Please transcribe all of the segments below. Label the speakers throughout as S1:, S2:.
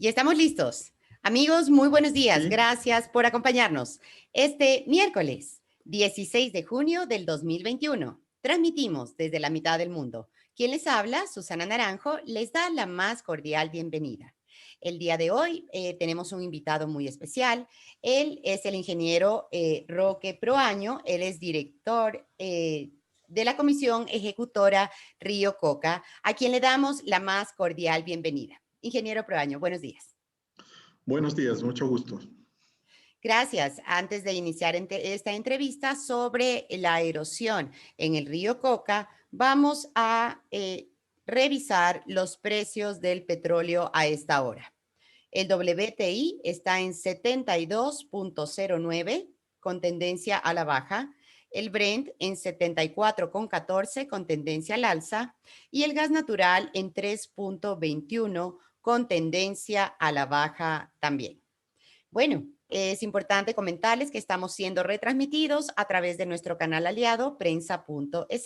S1: Y estamos listos. Amigos, muy buenos días.
S2: Sí,
S1: Gracias por acompañarnos. Este miércoles 16 de junio del 2021, transmitimos desde la mitad del mundo. Quien les habla, Susana Naranjo, les da la más cordial bienvenida. El día de hoy tenemos un invitado muy especial. Él es el ingeniero Roque Proaño. Él es director de la Comisión Ejecutora Río Coca, a quien le damos la más cordial bienvenida. Ingeniero Proaño, buenos días.
S2: buenos días, mucho gusto.
S1: Gracias. Antes de iniciar esta entrevista sobre la erosión en el río Coca, vamos a revisar los precios del petróleo a esta hora. El WTI está en 72.09 con tendencia a la baja, el Brent en 74.14 con tendencia al alza y el gas natural en 3.21 con tendencia a la baja también. Bueno, es importante comentarles que estamos siendo retransmitidos a través de nuestro canal aliado prensa.es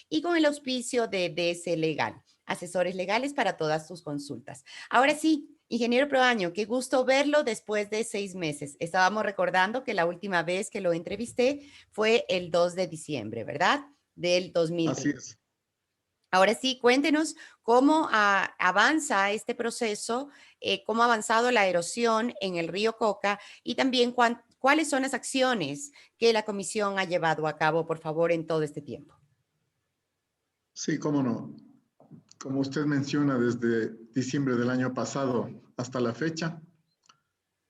S1: y con el auspicio de DS Legal, asesores legales para todas sus consultas. Ahora sí, ingeniero Proaño, qué gusto verlo después de 6 meses. Estábamos recordando que la última vez que lo entrevisté fue el 2 de diciembre, ¿verdad? Del
S2: Así
S1: 2020.
S2: es.
S1: Ahora sí, cuéntenos cómo avanza este proceso, cómo ha avanzado la erosión en el río Coca y también cuáles son las acciones que la comisión ha llevado a cabo, por favor, en todo este tiempo.
S2: Sí, cómo no. Como usted menciona, desde diciembre del año pasado hasta la fecha,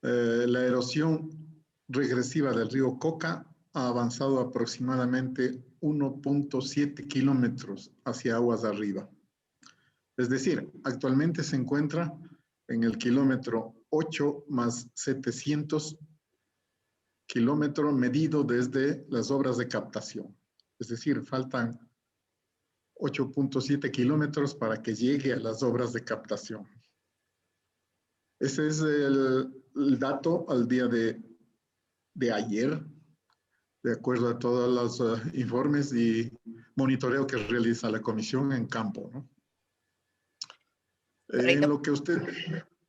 S2: la erosión regresiva del río Coca ha avanzado aproximadamente 1.7 kilómetros hacia aguas arriba. Es decir, actualmente se encuentra en el kilómetro 8 más 700 kilómetros medido desde las obras de captación. Es decir, faltan 8.7 kilómetros para que llegue a las obras de captación. Ese es el dato al día de ayer, de acuerdo a todos los informes y monitoreo que realiza la comisión en campo, ¿no? En
S1: Correcto.
S2: lo que usted...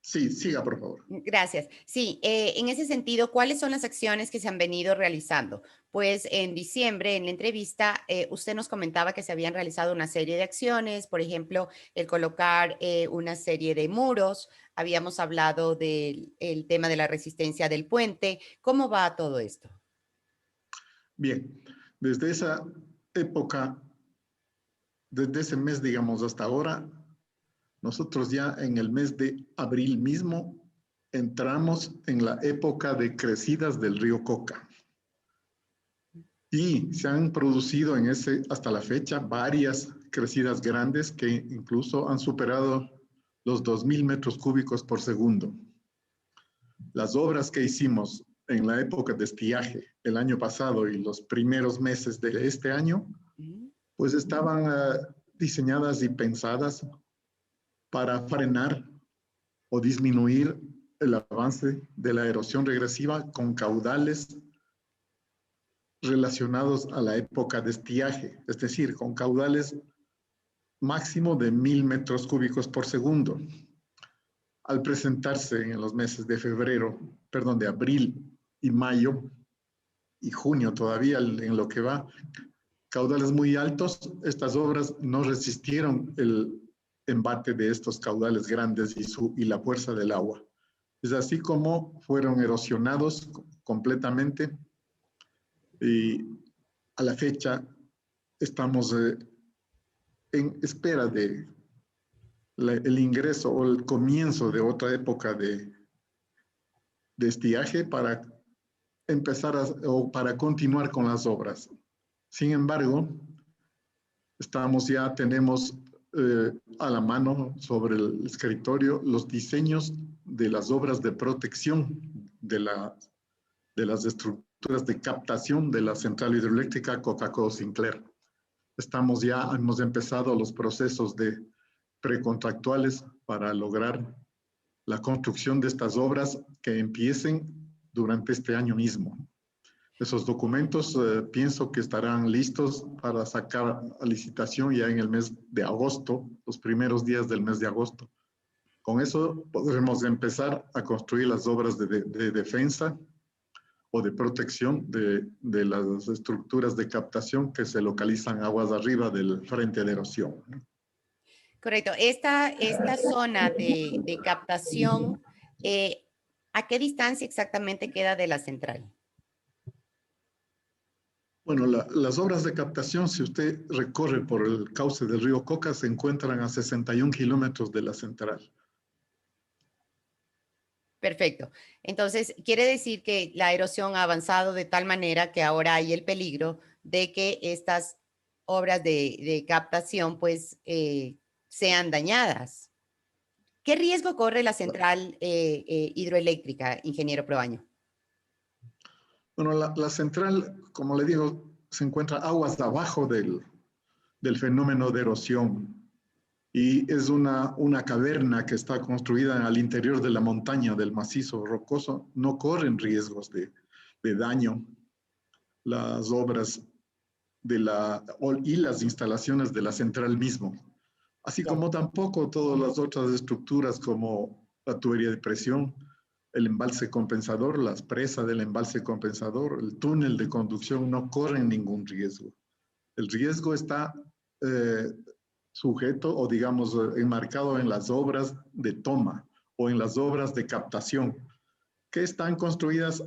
S2: Sí, siga, por favor.
S1: Gracias. Sí, en ese sentido, ¿cuáles son las acciones que se han venido realizando? Pues en diciembre, en la entrevista, usted nos comentaba que se habían realizado una serie de acciones, por ejemplo, el colocar una serie de muros, habíamos hablado del el tema de la resistencia del puente. ¿Cómo va todo esto?
S2: Bien, desde esa época, desde ese mes, digamos, hasta ahora, nosotros ya en el mes de abril mismo entramos en la época de crecidas del río Coca. Y se han producido hasta la fecha varias crecidas grandes que incluso han superado los 2.000 metros cúbicos por segundo. Las obras que hicimos en la época de estiaje el año pasado y los primeros meses de este año, pues estaban diseñadas y pensadas para frenar o disminuir el avance de la erosión regresiva con caudales relacionados a la época de estiaje, es decir, con caudales máximo de 1.000 metros cúbicos por segundo. Al presentarse en los meses de de abril y mayo y junio todavía en lo que va, caudales muy altos, estas obras no resistieron el embate de estos caudales grandes y la fuerza del agua. Es así como fueron erosionados completamente y a la fecha estamos en espera de el ingreso o el comienzo de otra época de estiaje para empezar o para continuar con las obras. Sin embargo, tenemos a la mano sobre el escritorio los diseños de las obras de protección de las estructuras de captación de la central hidroeléctrica Coca-Cola Sinclair. Hemos empezado los procesos precontractuales para lograr la construcción de estas obras que empiecen durante este año mismo. Esos documentos pienso que estarán listos para sacar a licitación ya en el mes de agosto, los primeros días del mes de agosto. Con eso podremos empezar a construir las obras de defensa o de protección de las estructuras de captación que se localizan aguas arriba del frente de erosión.
S1: Correcto. Esta zona de captación, ¿a qué distancia exactamente queda de la central?
S2: Bueno, las obras de captación, si usted recorre por el cauce del río Coca, se encuentran a 61 kilómetros de la central.
S1: Perfecto. Entonces, quiere decir que la erosión ha avanzado de tal manera que ahora hay el peligro de que estas obras de captación pues sean dañadas. ¿Qué riesgo corre la central hidroeléctrica, ingeniero Proaño?
S2: Bueno, la central, como le digo, se encuentra aguas abajo del fenómeno de erosión y es una caverna que está construida al interior de la montaña del macizo rocoso. No corren riesgos de daño las obras y las instalaciones de la central mismo, así
S1: Ya.
S2: como tampoco todas las otras estructuras como la tubería de presión, el embalse compensador, las presas del embalse compensador, el túnel de conducción no corren ningún riesgo. El riesgo está sujeto o digamos enmarcado en las obras de toma o en las obras de captación que están construidas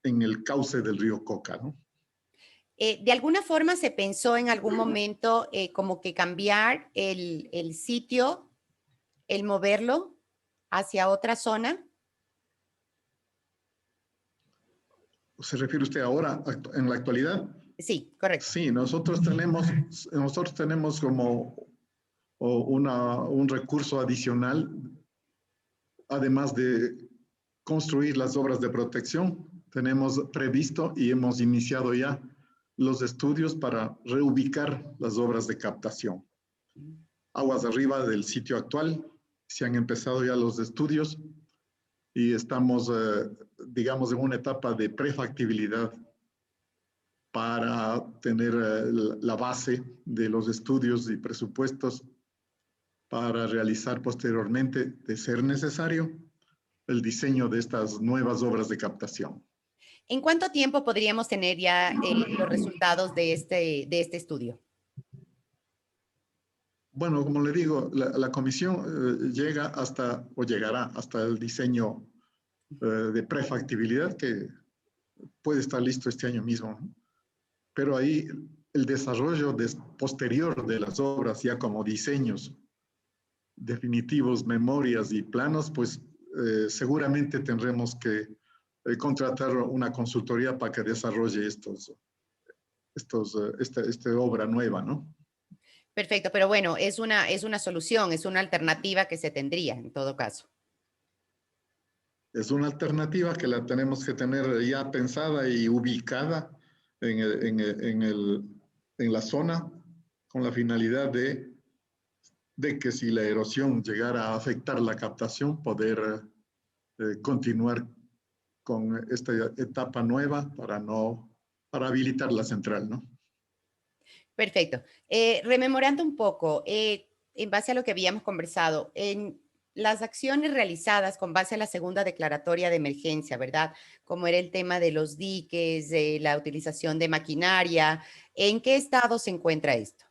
S2: en el cauce del río Coca, ¿no?
S1: ¿De alguna forma se pensó en algún momento como que cambiar el sitio, el moverlo hacia otra zona?
S2: ¿Se refiere usted ahora, en la actualidad?
S1: Sí, correcto.
S2: Sí, nosotros tenemos como un recurso adicional, además de construir las obras de protección. Tenemos previsto y hemos iniciado ya los estudios para reubicar las obras de captación. Aguas arriba del sitio actual, se han empezado ya los estudios y estamos, digamos, en una etapa de prefactibilidad para tener la base de los estudios y presupuestos para realizar posteriormente, de ser necesario, el diseño de estas nuevas obras de captación.
S1: ¿En cuánto tiempo podríamos tener ya los resultados de este estudio?
S2: Bueno, como le digo, la comisión llega hasta o llegará hasta el diseño de prefactibilidad que puede estar listo este año mismo, ¿no? Pero ahí el desarrollo posterior de las obras ya como diseños definitivos, memorias y planos, pues seguramente tendremos que contratar una consultoría para que desarrolle esta obra nueva, ¿no?
S1: Perfecto, pero bueno, es una solución, es una alternativa que se tendría en todo caso.
S2: Es una alternativa que la tenemos que tener ya pensada y ubicada en la zona con la finalidad de que si la erosión llegara a afectar la captación, poder continuar con esta etapa nueva para habilitar la central, ¿no?
S1: Perfecto. Rememorando un poco, en base a lo que habíamos conversado, en las acciones realizadas con base a la segunda declaratoria de emergencia, ¿verdad? Como era el tema de los diques, de la utilización de maquinaria, ¿en qué estado se encuentra esto?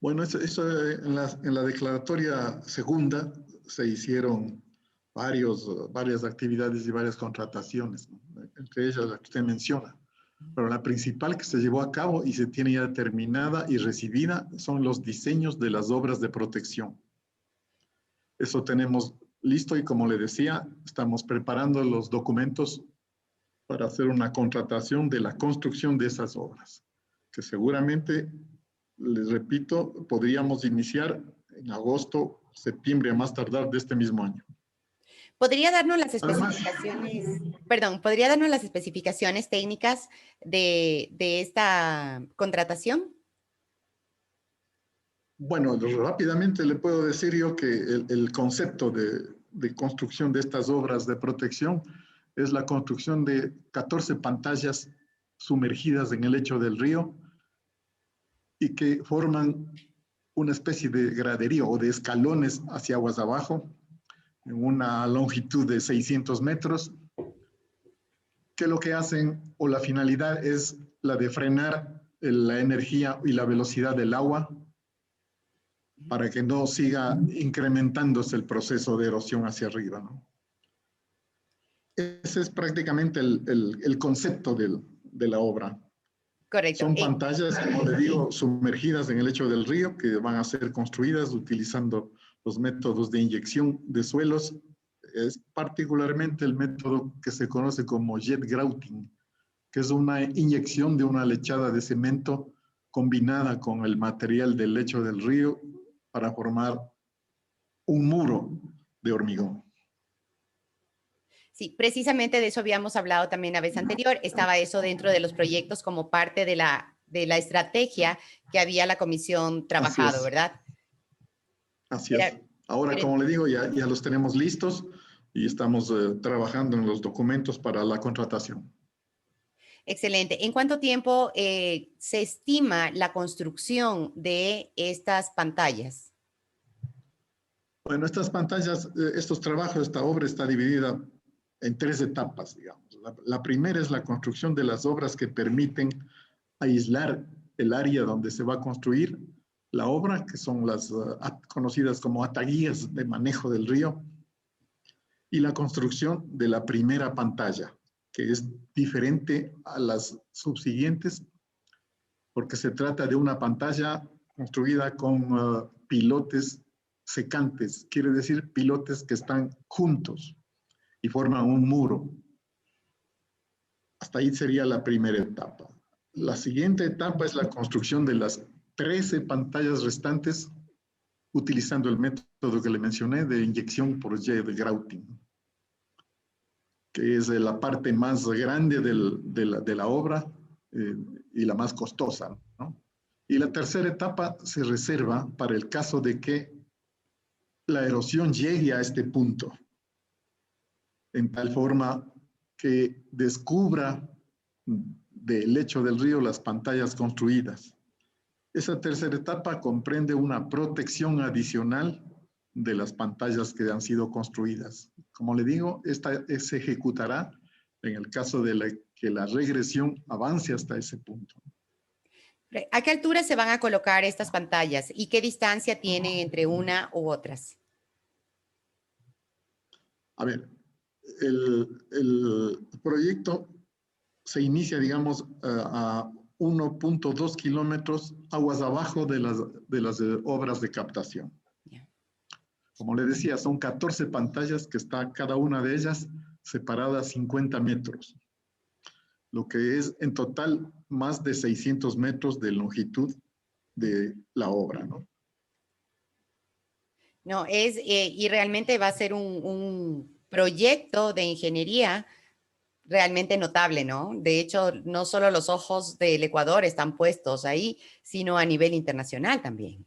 S2: Bueno, en la declaratoria segunda se hicieron varias actividades y varias contrataciones, ¿no? Entre ellas la que usted menciona. Pero la principal que se llevó a cabo y se tiene ya terminada y recibida son los diseños de las obras de protección. Eso tenemos listo y como le decía, estamos preparando los documentos para hacer una contratación de la construcción de esas obras, que seguramente, les repito, podríamos iniciar en agosto, septiembre a más tardar de este mismo año.
S1: ¿Podría darnos las
S2: Además,
S1: especificaciones, perdón, podría darnos las especificaciones técnicas de esta contratación?
S2: bueno, rápidamente le puedo decir yo que el concepto de construcción de estas obras de protección es la construcción de 14 pantallas sumergidas en el lecho del río y que forman una especie de graderío o de escalones hacia aguas abajo, en una longitud de 600 metros, que lo que hacen o la finalidad es la de frenar la energía y la velocidad del agua para que no siga incrementándose el proceso de erosión hacia arriba, ¿no? Ese es prácticamente el concepto de la obra.
S1: Correcto.
S2: Son pantallas, como le digo, sumergidas en el lecho del río que van a ser construidas utilizando los métodos de inyección de suelos. Es particularmente el método que se conoce como jet grouting, que es una inyección de una lechada de cemento combinada con el material del lecho del río para formar un muro de hormigón.
S1: Sí, precisamente de eso habíamos hablado también la vez anterior. Estaba eso dentro de los proyectos como parte de la estrategia que había la comisión trabajado, ¿verdad?
S2: Así
S1: Era,
S2: es. Ahora,
S1: pero,
S2: como le digo, ya los tenemos listos y estamos trabajando en los documentos para la contratación.
S1: excelente. ¿En cuánto tiempo se estima la construcción de estas pantallas?
S2: Bueno, estas pantallas, estos trabajos, esta obra está dividida en 3 etapas, digamos. La primera es la construcción de las obras que permiten aislar el área donde se va a construir la obra, que son las conocidas como ataguías de manejo del río, y la construcción de la primera pantalla, que es diferente a las subsiguientes, porque se trata de una pantalla construida con pilotes secantes, quiere decir pilotes que están juntos y forman un muro. Hasta ahí sería la primera etapa. La siguiente etapa es la construcción de las 13 pantallas restantes utilizando el método que le mencioné de inyección por jet grouting, que es la parte más grande de la obra y la más costosa, ¿no? Y la tercera etapa se reserva para el caso de que la erosión llegue a este punto, en tal forma que descubra del lecho del río las pantallas construidas. Esa tercera etapa comprende una protección adicional de las pantallas que han sido construidas. Como le digo, esta se ejecutará en el caso de que la regresión avance hasta ese punto.
S1: ¿A qué altura se van a colocar estas pantallas y qué distancia tienen entre una u otras?
S2: A ver, el proyecto se inicia, digamos, a 1.2 kilómetros aguas abajo de las obras de captación. Como le decía, son 14 pantallas que está cada una de ellas separada a 50 metros, lo que es en total más de 600 metros de longitud de la obra, ¿no?
S1: No, y realmente va a ser un proyecto de ingeniería realmente notable, ¿no? De hecho, no solo los ojos del Ecuador están puestos ahí, sino a nivel internacional también.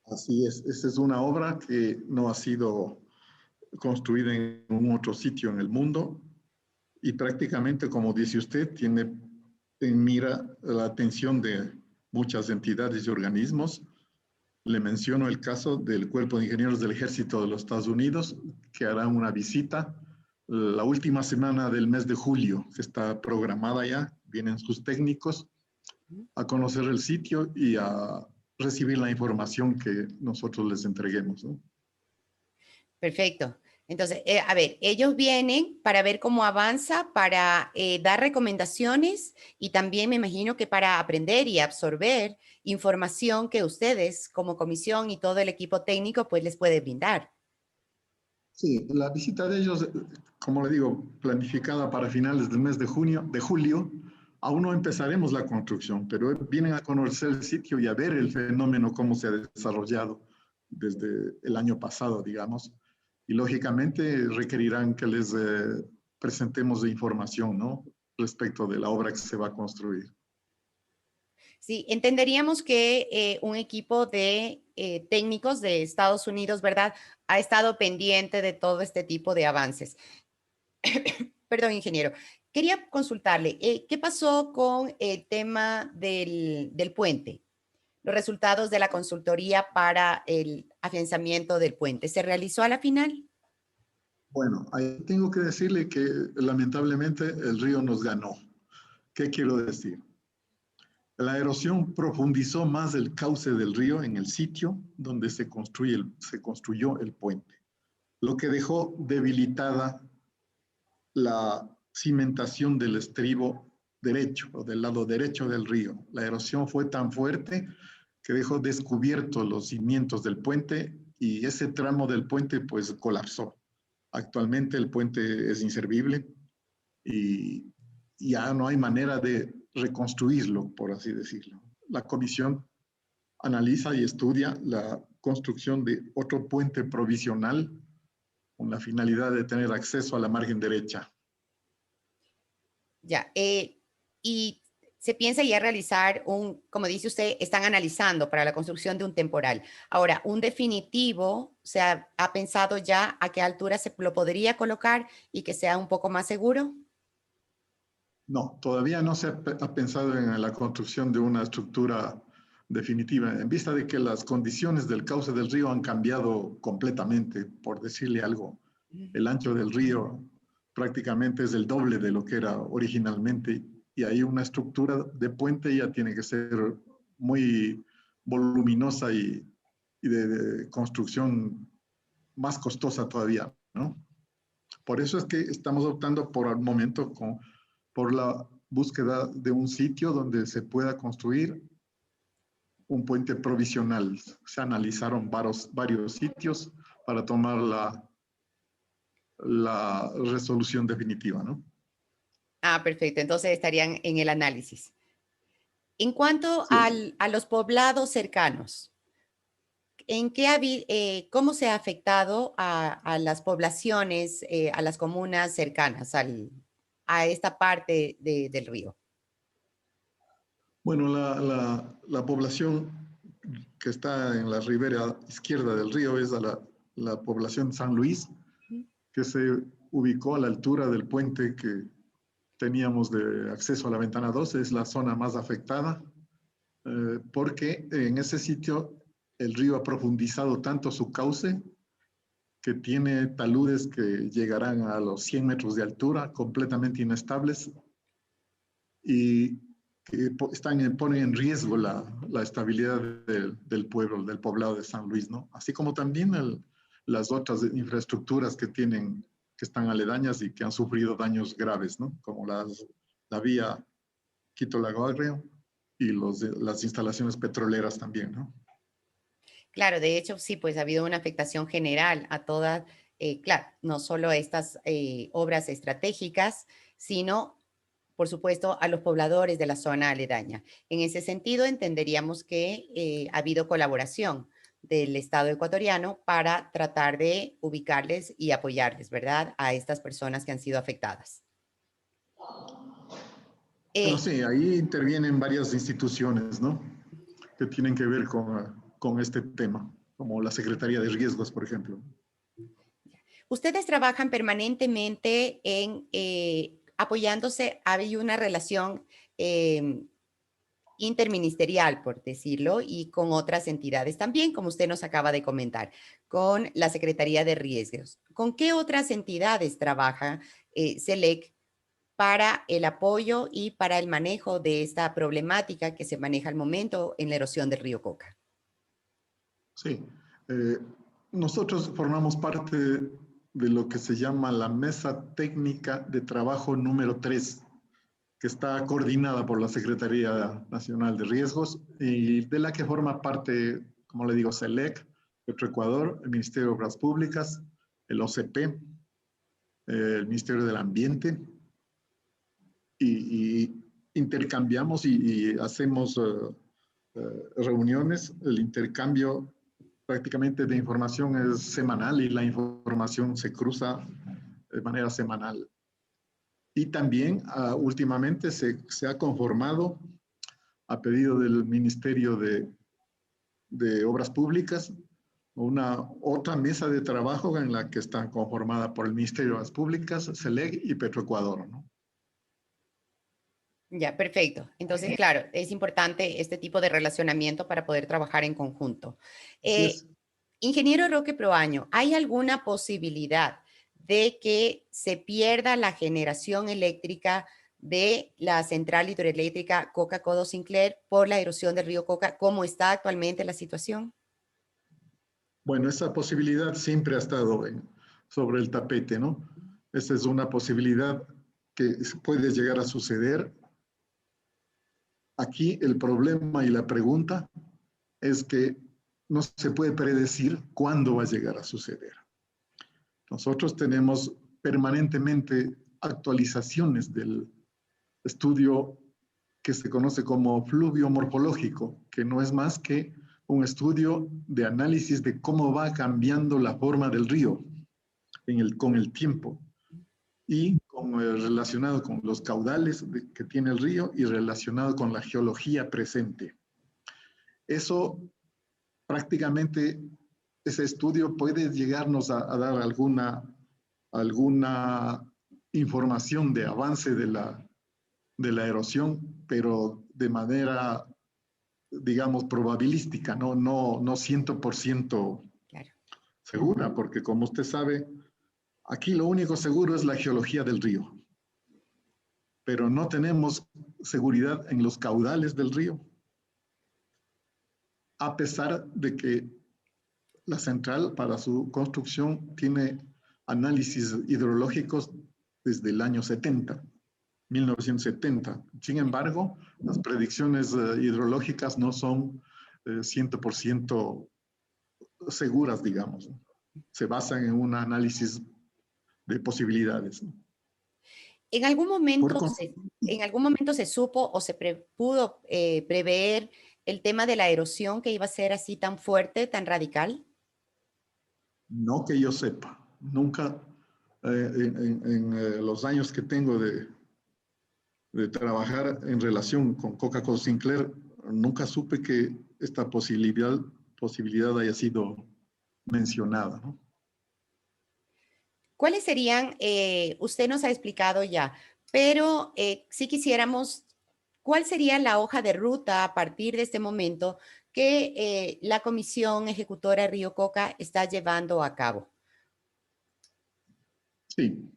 S2: Así es, esta es una obra que no ha sido construida en un otro sitio en el mundo y prácticamente, como dice usted, tiene en mira la atención de muchas entidades y organismos. Le menciono el caso del Cuerpo de Ingenieros del Ejército de los Estados Unidos, que hará una visita la última semana del mes de julio, que está programada ya. Vienen sus técnicos a conocer el sitio y a recibir la información que nosotros les entreguemos, ¿no?
S1: Perfecto. Entonces, a ver, ellos vienen para ver cómo avanza, para dar recomendaciones y también me imagino que para aprender y absorber información que ustedes como comisión y todo el equipo técnico pues les puede brindar.
S2: Sí, la visita de ellos, como le digo, planificada para finales del mes de junio, de julio, aún no empezaremos la construcción, pero vienen a conocer el sitio y a ver el fenómeno, cómo se ha desarrollado desde el año pasado, digamos. Y lógicamente requerirán que les presentemos información, ¿no? Respecto de la obra que se va a construir.
S1: Sí, entenderíamos que un equipo de técnicos de Estados Unidos, ¿verdad? Ha estado pendiente de todo este tipo de avances. Perdón, ingeniero. Quería consultarle, ¿qué pasó con el tema del puente? los resultados de la consultoría para el afianzamiento del puente. ¿Se realizó a la final?
S2: Bueno, ahí tengo que decirle que lamentablemente el río nos ganó. ¿Qué quiero decir? La erosión profundizó más el cauce del río en el sitio donde se construyó el puente, lo que dejó debilitada la cimentación del estribo derecho o del lado derecho del río. La erosión fue tan fuerte que dejó descubiertos los cimientos del puente y ese tramo del puente pues colapsó. Actualmente el puente es inservible y ya no hay manera de reconstruirlo, por así decirlo. La comisión analiza y estudia la construcción de otro puente provisional con la finalidad de tener acceso a la margen derecha.
S1: Ya, y se piensa ya realizar como dice usted, están analizando para la construcción de un temporal. Ahora, un definitivo, ¿ha pensado ya a qué altura se lo podría colocar y que sea un poco más seguro?
S2: No, todavía no se ha pensado en la construcción de una estructura definitiva, en vista de que las condiciones del cauce del río han cambiado completamente, por decirle algo. El ancho del río prácticamente es el doble de lo que era originalmente y ahí una estructura de puente ya tiene que ser muy voluminosa y de construcción más costosa todavía, ¿no? Por eso es que estamos optando por el momento por la búsqueda de un sitio donde se pueda construir un puente provisional. Se analizaron varios sitios para tomar la resolución definitiva, ¿no?
S1: Ah, perfecto. Entonces estarían en el análisis. En cuanto
S2: Sí.
S1: a los poblados cercanos, ¿cómo se ha afectado a las poblaciones, a las comunas cercanas a esta parte del río?
S2: Bueno, la población que está en la ribera izquierda del río es la población de San Luis, que se ubicó a la altura del puente que teníamos de acceso a la ventana 12, es la zona más afectada, porque en ese sitio el río ha profundizado tanto su cauce que tiene taludes que llegarán a los 100 metros de altura, completamente inestables y que ponen en riesgo la estabilidad del pueblo, del poblado de San Luis, ¿no? Así como también las otras infraestructuras que están aledañas y que han sufrido daños graves, ¿no? Como la vía Quito-Lago Agrio y las instalaciones petroleras también, ¿no?
S1: Claro, de hecho, sí, pues ha habido una afectación general a todas, claro, no solo a estas obras estratégicas, sino, por supuesto, a los pobladores de la zona aledaña. En ese sentido, entenderíamos que ha habido colaboración del Estado ecuatoriano para tratar de ubicarles y apoyarles, ¿verdad?, a estas personas que han sido afectadas.
S2: Bueno,
S1: Eh,
S2: sí, ahí intervienen varias instituciones, ¿no? Que tienen que ver con este tema, como la Secretaría de Riesgos, por ejemplo.
S1: Ustedes trabajan permanentemente en apoyándose, hay una relación interministerial, por decirlo, y con otras entidades también, como usted nos acaba de comentar, con la Secretaría de Riesgos. ¿Con qué otras entidades trabaja SELEC para el apoyo y para el manejo de esta problemática que se maneja al momento en la erosión del río Coca?
S2: Sí, eh, nosotros formamos parte de lo que se llama la Mesa Técnica de Trabajo número 3, que está coordinada por la Secretaría Nacional de Riesgos y de la que forma parte, como le digo, SELEC, Petroecuador, el Ministerio de Obras Públicas, el OCP, el Ministerio del Ambiente, y intercambiamos y hacemos reuniones. El intercambio prácticamente de información es semanal y la información se cruza de manera semanal. Y también últimamente se ha conformado, a pedido del Ministerio de Obras Públicas, otra mesa de trabajo en la que está conformada por el Ministerio de Obras Públicas, SELEC y Petroecuador, ¿no?
S1: Ya, perfecto. Entonces, claro, es importante este tipo de relacionamiento para poder trabajar en conjunto.
S2: Así
S1: Eh,
S2: es.
S1: Ingeniero Roque Proaño, ¿hay alguna posibilidad de que se pierda la generación eléctrica de la central hidroeléctrica Coca-Codo Sinclair por la erosión del río Coca, como está actualmente la situación?
S2: Bueno, esa posibilidad siempre ha estado sobre el tapete, ¿no? Esa es una posibilidad que puede llegar a suceder. Aquí el problema y la pregunta es que no se puede predecir cuándo va a llegar a suceder. Nosotros tenemos permanentemente actualizaciones del estudio que se conoce como fluvio morfológico, que no es más que un estudio de análisis de cómo va cambiando la forma del río con el tiempo y relacionado con los caudales que tiene el río y relacionado con la geología presente. Eso prácticamente, ese estudio puede llegarnos a dar alguna información de avance de la erosión, pero de manera, digamos, probabilística, no 100%
S1: Claro.
S2: segura, porque como usted sabe, aquí lo único seguro es la geología del río, pero no tenemos seguridad en los caudales del río, a pesar de que la central para su construcción tiene análisis hidrológicos desde el año 70, 1970. Sin embargo, las predicciones hidrológicas no son 100% seguras, digamos. Se basan en un análisis de posibilidades.
S1: ¿En algún
S2: Por
S1: momento
S2: con-
S1: en algún momento se supo o se pudo prever el tema de la erosión que iba a ser así tan fuerte, tan radical?
S2: no que yo sepa, nunca en los años que tengo de trabajar en relación con Coca-Cola Sinclair, nunca supe que esta posibilidad haya sido mencionada, ¿no?
S1: ¿Cuáles serían, usted nos ha explicado ya, pero si quisiéramos, cuál sería la hoja de ruta a partir de este momento que la Comisión Ejecutora Río Coca está llevando a cabo?
S2: Sí,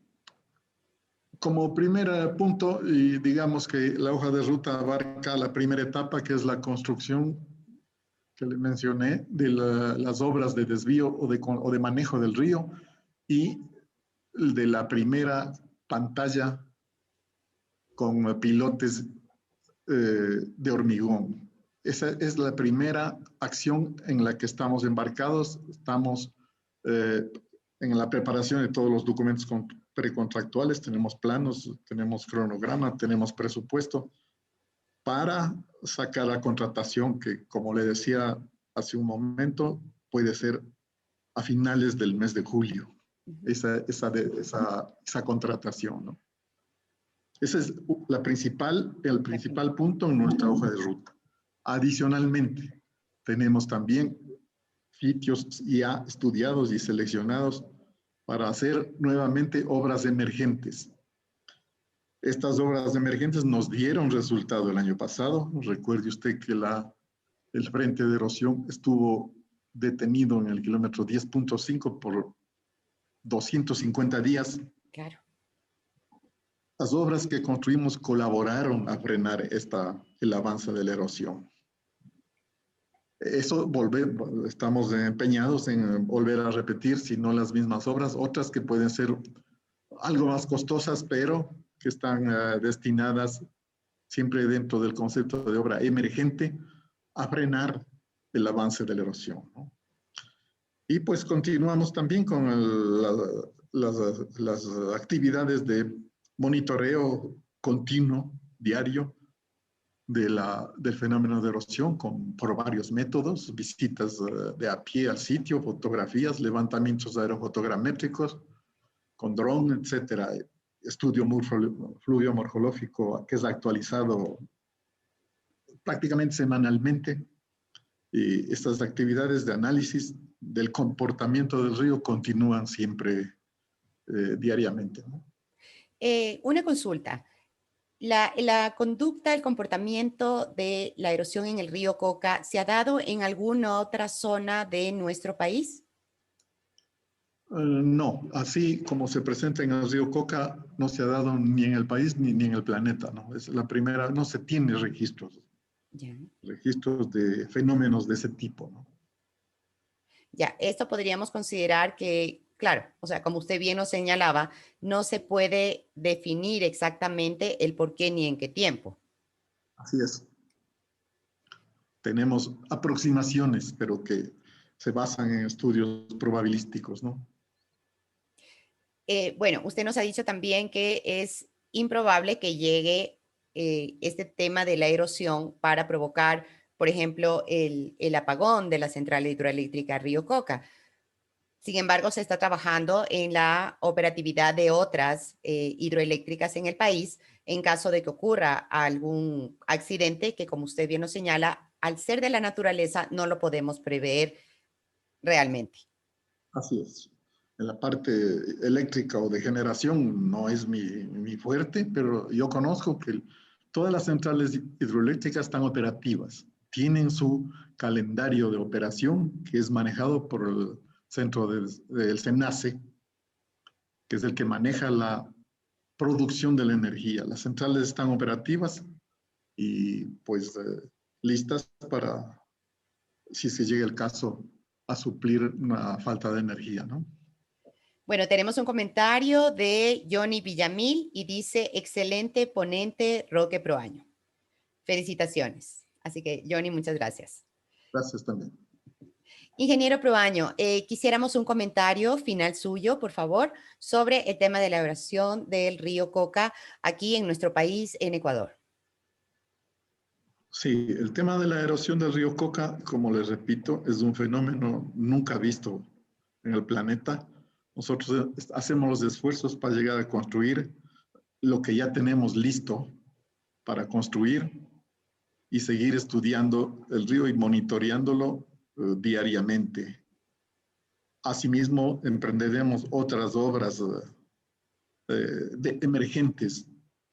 S2: como primer punto, y digamos que la hoja de ruta abarca la primera etapa, que es la construcción que le mencioné, de las obras de desvío o de manejo del río y de la primera pantalla con pilotes de hormigón. Esa es la primera acción en la que estamos embarcados. Estamos en la preparación de todos los documentos precontractuales. Tenemos planos, tenemos cronograma, tenemos presupuesto para sacar la contratación que, como le decía hace un momento, puede ser a finales del mes de julio.
S1: Ujú.
S2: Esa contratación, ¿no? Ese es el
S1: La
S2: principal punto en nuestra hoja de ruta. Adicionalmente, tenemos también sitios ya estudiados y seleccionados para hacer nuevamente obras emergentes. Estas obras emergentes nos dieron resultado el año pasado. Recuerde usted que el frente de erosión estuvo detenido en el kilómetro 10.5 por 250 días.
S1: Claro.
S2: Las obras que construimos colaboraron a frenar el avance de la erosión. Estamos empeñados en volver a repetir, si no las mismas obras, otras que pueden ser algo más costosas, pero que están destinadas siempre dentro del concepto de obra emergente a frenar el avance de la erosión, ¿no? Y pues continuamos también con las actividades de monitoreo continuo, diario, del fenómeno de erosión por varios métodos, visitas de a pie al sitio, fotografías, levantamientos aerofotogramétricos, con dron, etcétera, estudio fluvio-morfológico que es actualizado prácticamente semanalmente. Y estas actividades de análisis del comportamiento del río continúan siempre diariamente, ¿no?
S1: Una consulta. La conducta, el comportamiento de la erosión en el río Coca, ¿se ha dado en alguna otra zona de nuestro país?
S2: No, así como se presenta en el río Coca, no se ha dado ni en el país ni en el planeta, ¿no? Es la primera, no se tiene
S1: Ya.
S2: registros de fenómenos de ese tipo, ¿no?
S1: Ya, esto podríamos considerar que, claro, o sea, como usted bien nos señalaba, no se puede definir exactamente el por qué ni en qué tiempo.
S2: Así es. Tenemos aproximaciones, pero que se basan en estudios probabilísticos, ¿no?
S1: Bueno, usted nos ha dicho también que es improbable que llegue este tema de la erosión para provocar, por ejemplo, el apagón de la central hidroeléctrica Río Coca. Sin embargo, se está trabajando en la operatividad de otras hidroeléctricas en el país en caso de que ocurra algún accidente que, como usted bien nos señala, al ser de la naturaleza no lo podemos prever realmente.
S2: Así es. En la parte eléctrica o de generación no es mi fuerte, pero yo conozco que todas las centrales hidroeléctricas están operativas. Tienen su calendario de operación que es manejado por el centro del SENACE, que es el que maneja la producción de la energía. Las centrales están operativas y pues listas para, si se llega el caso, a suplir una falta de energía, ¿no?
S1: Bueno, tenemos un comentario de Johnny Villamil y dice, excelente ponente Roque Proaño. Felicitaciones. Así que, Johnny, muchas gracias.
S2: Gracias también.
S1: Ingeniero Proaño, quisiéramos un comentario final suyo, por favor, sobre el tema de la erosión del río Coca aquí en nuestro país, en Ecuador.
S2: Sí, el tema de la erosión del río Coca, como les repito, es un fenómeno nunca visto en el planeta. Nosotros hacemos los esfuerzos para llegar a construir lo que ya tenemos listo para construir y seguir estudiando el río y monitoreándolo diariamente. Asimismo, emprenderemos otras obras emergentes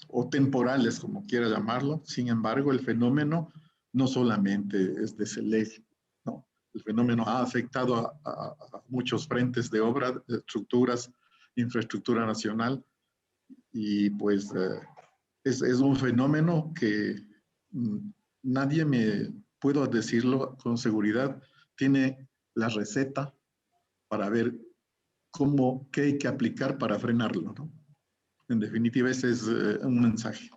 S2: o temporales, como quiera llamarlo. Sin embargo, el fenómeno no solamente es de Celeste, ¿no? El fenómeno ha afectado a muchos frentes de obra, de estructuras, infraestructura nacional, y pues es un fenómeno que nadie me, puedo decirlo con seguridad, tiene la receta para ver cómo, qué hay que aplicar para frenarlo, ¿no? En definitiva, ese es un mensaje.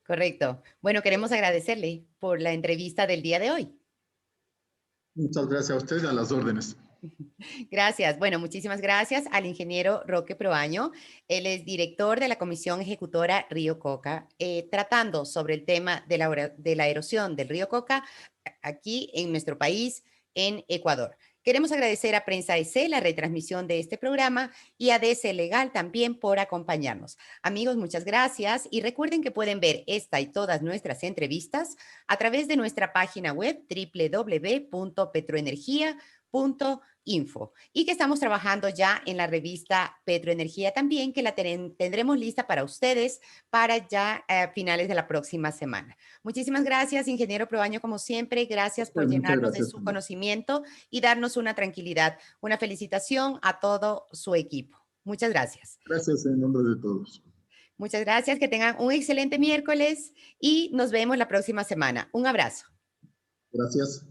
S1: Correcto. Bueno, queremos agradecerle por la entrevista del día de hoy.
S2: Muchas gracias a usted, a las órdenes.
S1: Gracias. Bueno, muchísimas gracias al ingeniero Roque Proaño. Él es director de la Comisión Ejecutora Río Coca, tratando sobre el tema de la erosión del río Coca aquí en nuestro país, en Ecuador. Queremos agradecer a Prensa EC la retransmisión de este programa y a DC Legal también por acompañarnos. Amigos, muchas gracias y recuerden que pueden ver esta y todas nuestras entrevistas a través de nuestra página web www.petroenergia.info y que estamos trabajando ya en la revista Petroenergía también, que la tendremos lista para ustedes para ya finales de la próxima semana. Muchísimas gracias, ingeniero Proaño, como siempre. Gracias por
S2: Muchas
S1: llenarnos de
S2: gracias
S1: su
S2: también.
S1: conocimiento y darnos una tranquilidad. Una felicitación a todo su equipo. Muchas gracias.
S2: Gracias en nombre de todos.
S1: Muchas gracias. Que tengan un excelente miércoles y nos vemos la próxima semana. Un abrazo.
S2: Gracias.